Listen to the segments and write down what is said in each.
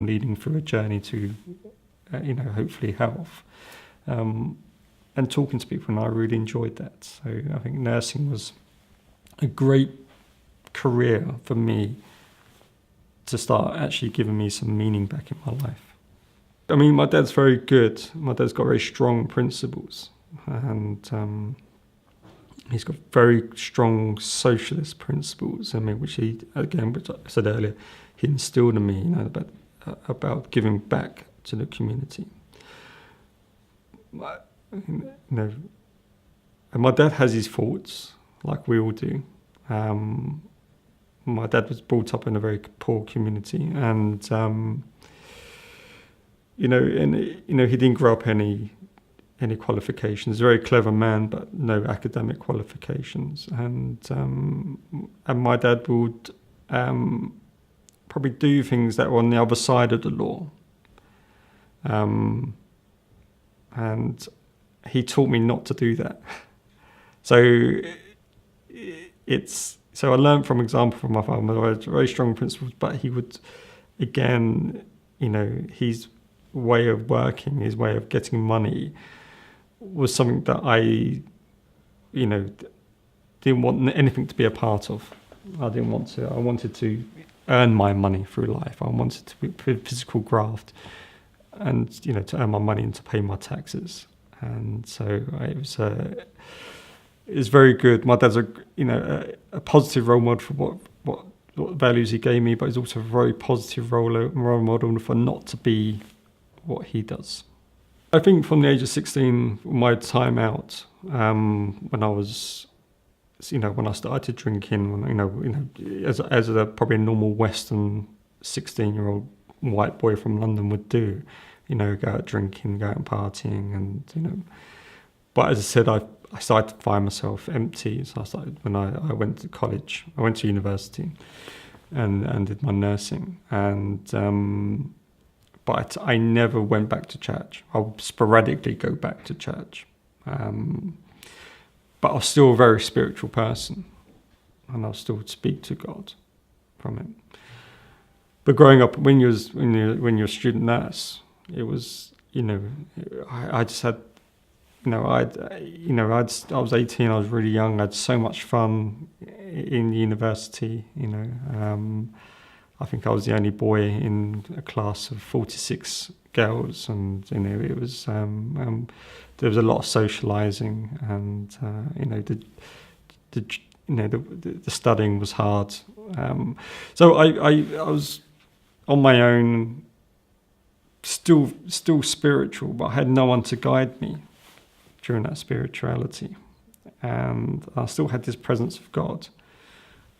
leading through a journey to, hopefully health. And talking to people, and I really enjoyed that. So I think nursing was a great career for me to start actually giving me some meaning back in my life. I mean, my dad's very good. My dad's got very strong principles, and he's got very strong socialist principles. I mean, which he, again, which I said earlier, he instilled in me, about giving back to the community. And my dad has his faults, like we all do. My dad was brought up in a very poor community, and he didn't grow up any qualifications. He's a very clever man, but no academic qualifications. And my dad would probably do things that were on the other side of the law. And he taught me not to do that. So I learned from example from my father, very strong principles, but he would, again, his way of working, his way of getting money was something that I, didn't want anything to be a part of. I didn't want to. I wanted to earn my money through life. I wanted to be physical graft, and to earn my money and to pay my taxes. And so it was very good. My dad's a positive role model for what values he gave me, but he's also a very positive role model for not to be what he does. I think from the age of 16, my time out, when I started drinking, as a probably a normal Western 16-year-old white boy from London would do, go out drinking, go out partying, and But as I said, I started to find myself empty. So I started when I went to college. I went to university, and did my nursing, and. But I never went back to church. I would sporadically go back to church. But I was still a very spiritual person, and I still would speak to God from it. But growing up, when you're a student nurse, it was, I just had, I was 18, I was really young, I had so much fun in university, I think I was the only boy in a class of 46 girls, and it was there was a lot of socialising, and the studying was hard. So I was on my own, still spiritual, but I had no one to guide me during that spirituality, and I still had this presence of God,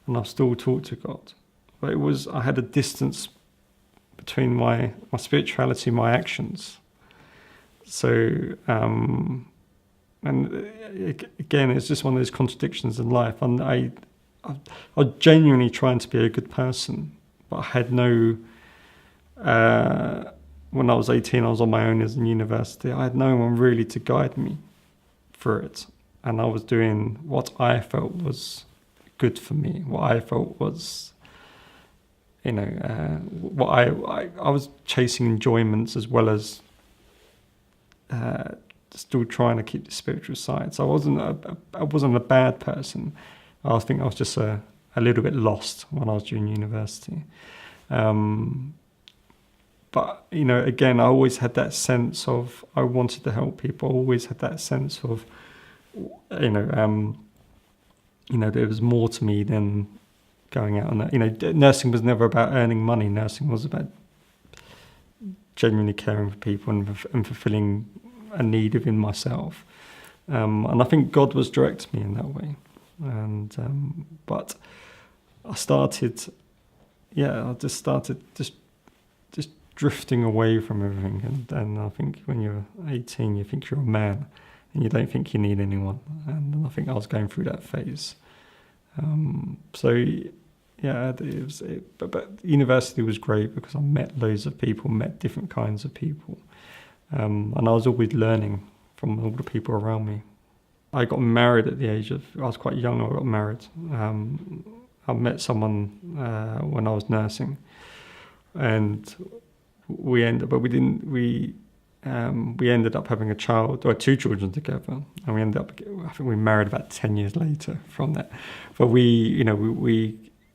and I still talked to God. But I had a distance between my spirituality and my actions. So, and again, it's just one of those contradictions in life. And I was genuinely trying to be a good person, but I had no, when I was 18, I was on my own as in university. I had no one really to guide me through it. And I was doing what I felt was good for me, what I felt was, what I was chasing enjoyments as well as still trying to keep the spiritual side. So I wasn't a bad person. I think I was just a little bit lost when I was during university. But again, I always had that sense of I wanted to help people. I always had that sense of there was more to me than going out on that. Nursing was never about earning money. Nursing was about genuinely caring for people and fulfilling a need within myself. And I think God was directing me in that way. And but I just started drifting away from everything. And I think when you're 18, you think you're a man and you don't think you need anyone. And I think I was going through that phase. But university was great because I met loads of people, met different kinds of people, and I was always learning from all the people around me. I got married at the age of, I was quite young when I got married. I met someone when I was nursing, and we ended, but we didn't. We ended up having a child or 2 children together, and we ended up. I think we married about 10 years later from that. But we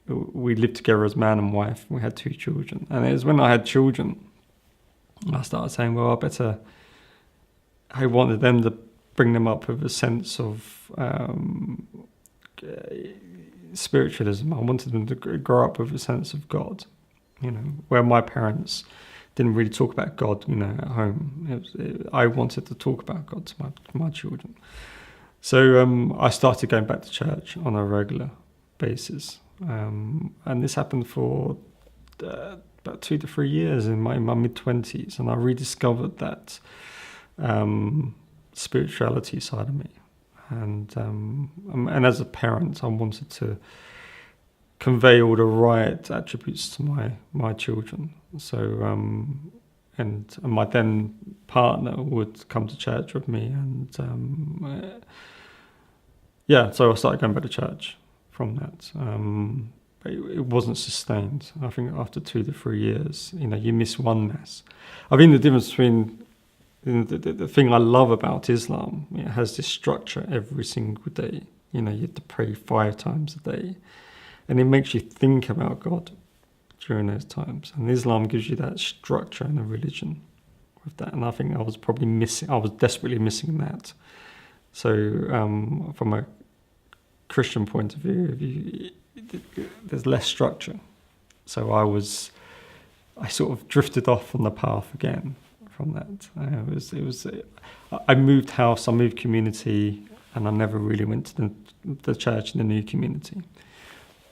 lived together as man and wife. We had 2 children, and it was when I had children, I started saying, well, I wanted them to bring them up with a sense of spiritualism. I wanted them to grow up with a sense of God, where my parents didn't really talk about God, at home. I wanted to talk about God to my children. So I started going back to church on a regular basis. And this happened for about 2 to 3 years in my mid-20s. And I rediscovered that spirituality side of me. And as a parent, I wanted to convey all the right attributes to my children. So and my then partner would come to church with me, and so I started going back to church from that. It wasn't sustained. I think after 2 to 3 years, you miss one mass. I think the difference between the thing I love about Islam, it has this structure every single day. You have to pray 5 times a day. And it makes you think about God during those times. And Islam gives you that structure and a religion with that. And I think I was desperately missing that. So from a Christian point of view, there's less structure. So I sort of drifted off on the path again from that. I moved house, I moved community, and I never really went to the church in the new community.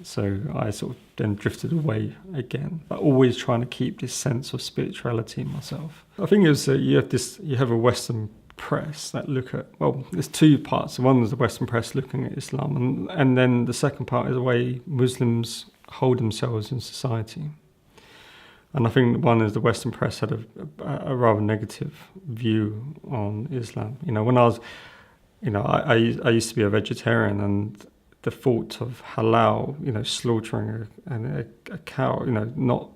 So I sort of then drifted away again, but always trying to keep this sense of spirituality in myself. I think it's you have a Western press that look at, there's 2 parts. One is the Western press looking at Islam, and then the second part is the way Muslims hold themselves in society. And I think one is the Western press had a rather negative view on Islam. When I was, I used to be a vegetarian, and the thought of halal, slaughtering a cow, not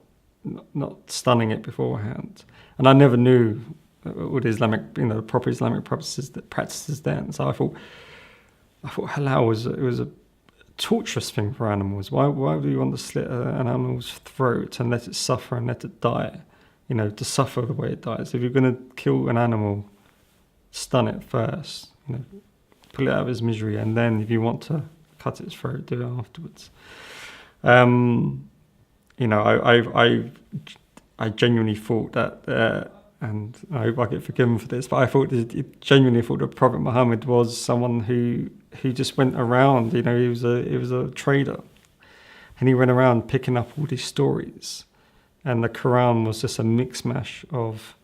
stunning it beforehand. And I never knew all the Islamic, the proper Islamic practices then. So I thought halal was a torturous thing for animals. Why do you want to slit an animal's throat and let it suffer and let it die? To suffer the way it dies. If you're going to kill an animal, stun it first. Pull it out of its misery, and then if you want to cut its throat, do it afterwards. I genuinely thought that, and I hope I get forgiven for this, but I genuinely thought that Prophet Muhammad was someone who just went around. He was a trader, and he went around picking up all these stories, and the Quran was just a mix mash of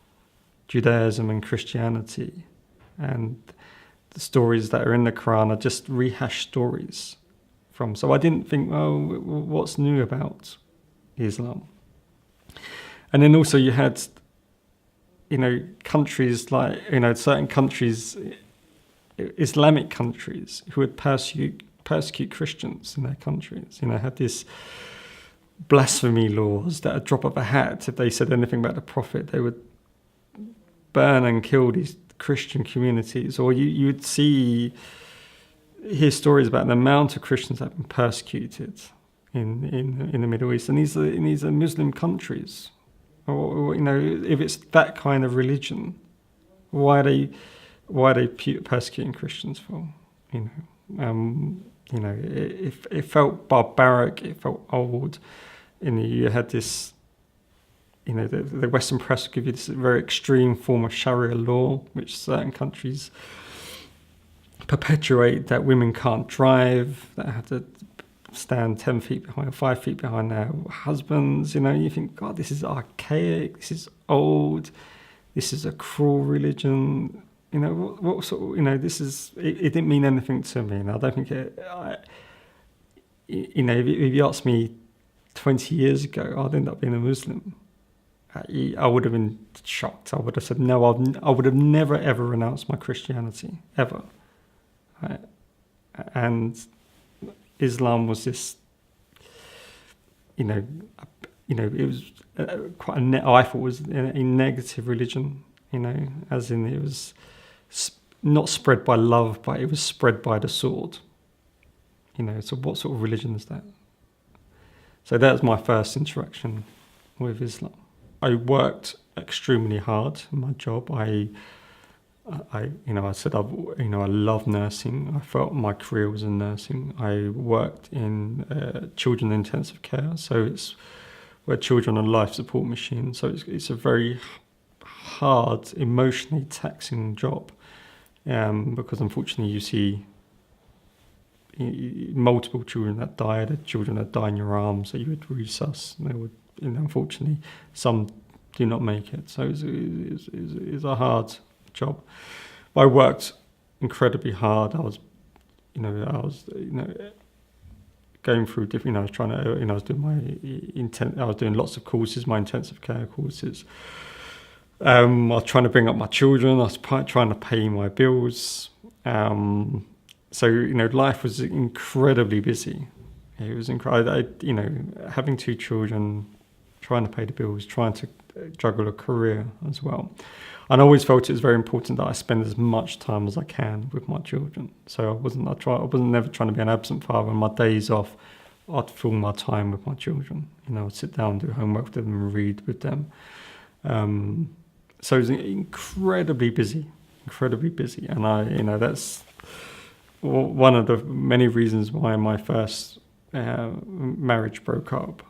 Judaism and Christianity, and the stories that are in the Quran are just rehashed stories from. So I didn't think, what's new about Islam? And then also you had, countries like, certain countries, Islamic countries, who would persecute Christians in their countries. Had this blasphemy laws that at a drop of a hat, if they said anything about the Prophet, they would burn and kill these Christian communities. Or you would hear stories about the amount of Christians that have been persecuted in the Middle East, and these are Muslim countries. Or if it's that kind of religion, why are they persecuting Christians for? It felt barbaric. It felt old. You had this. The Western press would give you this very extreme form of Sharia law, which certain countries perpetuate, that women can't drive, that have to stand 10 feet behind, 5 feet behind their husbands. You think, God, this is archaic, this is old, this is a cruel religion. What sort of, this is, it didn't mean anything to me. And I don't think if you asked me 20 years ago, I'd end up being a Muslim, I would have been shocked. I would have said, no, I would have never, ever renounced my Christianity, ever. Right? And Islam was this, it was quite I thought it was a negative religion, as in it was not spread by love, but it was spread by the sword. So what sort of religion is that? So that was my first interaction with Islam. I worked extremely hard in my job. I said, I love nursing. I felt my career was in nursing. I worked in children intensive care, so it's where children on life support machines. So it's a very hard, emotionally taxing job, because unfortunately you see multiple children that die. The children that die in your arms that you would resusc. They would, unfortunately, some do not make it. So it's a hard job. But I worked incredibly hard. I was going through different. I was trying to. I was doing I was doing lots of courses, my intensive care courses. I was trying to bring up my children. I was trying to pay my bills. So life was incredibly busy. It was incredible. Having 2 children, trying to pay the bills, trying to juggle a career as well. And I always felt it was very important that I spend as much time as I can with my children. So I wasn't never trying to be an absent father. On my days off, I'd fill my time with my children. I'd sit down, do homework with them, and read with them. So it was incredibly busy, and that's one of the many reasons why my first marriage broke up,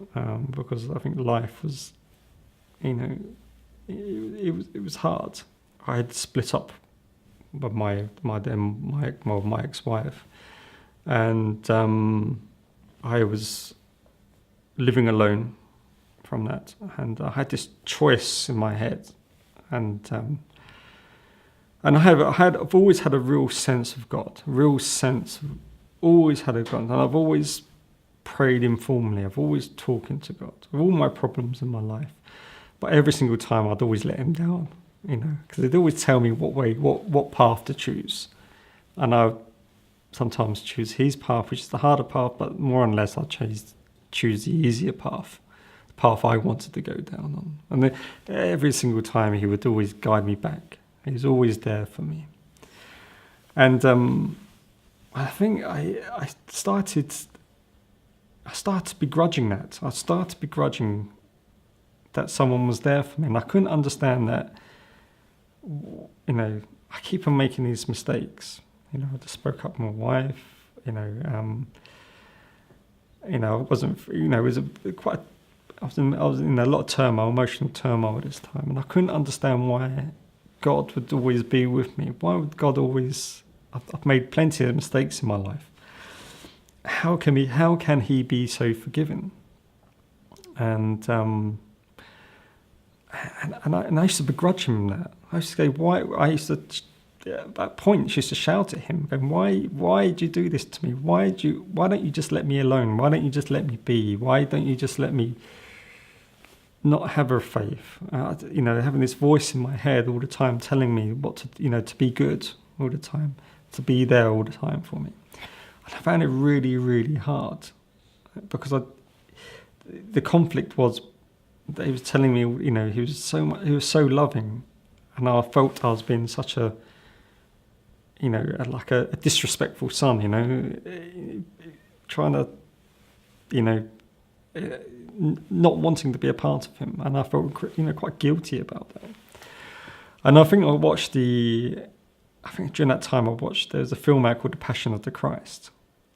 because I think life was, it was hard. I had split up with my ex-wife, and I was living alone from that, and I had this choice in my head, and I've always had a real sense of God, always had a God, and I've always prayed informally. I've always talking to God with all my problems in my life, but every single time I'd always let Him down, because He'd always tell me what path to choose, and I sometimes choose His path, which is the harder path, but more or less I choose the easier path, the path I wanted to go down on, and then every single time He would always guide me back. He's always there for me. And I think I started begrudging that. I started begrudging that someone was there for me. And I couldn't understand that, I keep on making these mistakes. I just spoke up with my wife, I wasn't, it was I was in a lot of turmoil, emotional turmoil at this time. And I couldn't understand why God would always be with me. Why would God always? I've made plenty of mistakes in my life. How can He be so forgiving? And I used to begrudge Him that. I used to say, why? I used to at that point, she used to shout at Him, going, "Why did you do this to me? Why don't you just let me alone? Why don't you just let me be? Why don't you just let me not have a faith?" Having this voice in my head all the time telling me what to, to be good all the time, to be there all the time for me. And I found it really, really hard, because the conflict was that He was telling me, He was so loving, and I felt I was being such a, like a disrespectful son, trying to, not wanting to be a part of Him, and I felt quite guilty about that. And I think during that time there's a film out called The Passion of the Christ,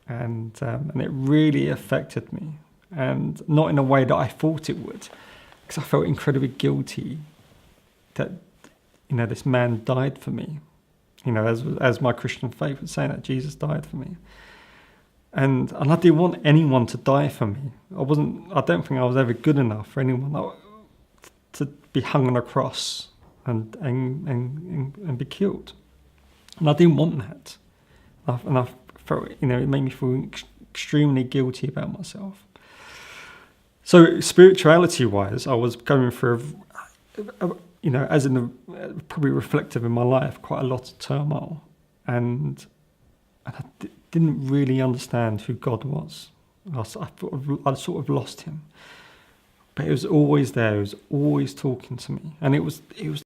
and it really affected me, and not in a way that I thought it would, because I felt incredibly guilty that this man died for me, as my Christian faith was saying that Jesus died for me. And I didn't want anyone to die for me. I don't think I was ever good enough for anyone to be hung on a cross and be killed. And I didn't want that. And I felt, it made me feel extremely guilty about myself. So spirituality-wise, I was going through, as in probably reflective in my life, quite a lot of turmoil. And I didn't really understand who God was. I sort of lost Him. but it was always there. It was always talking to me, and it was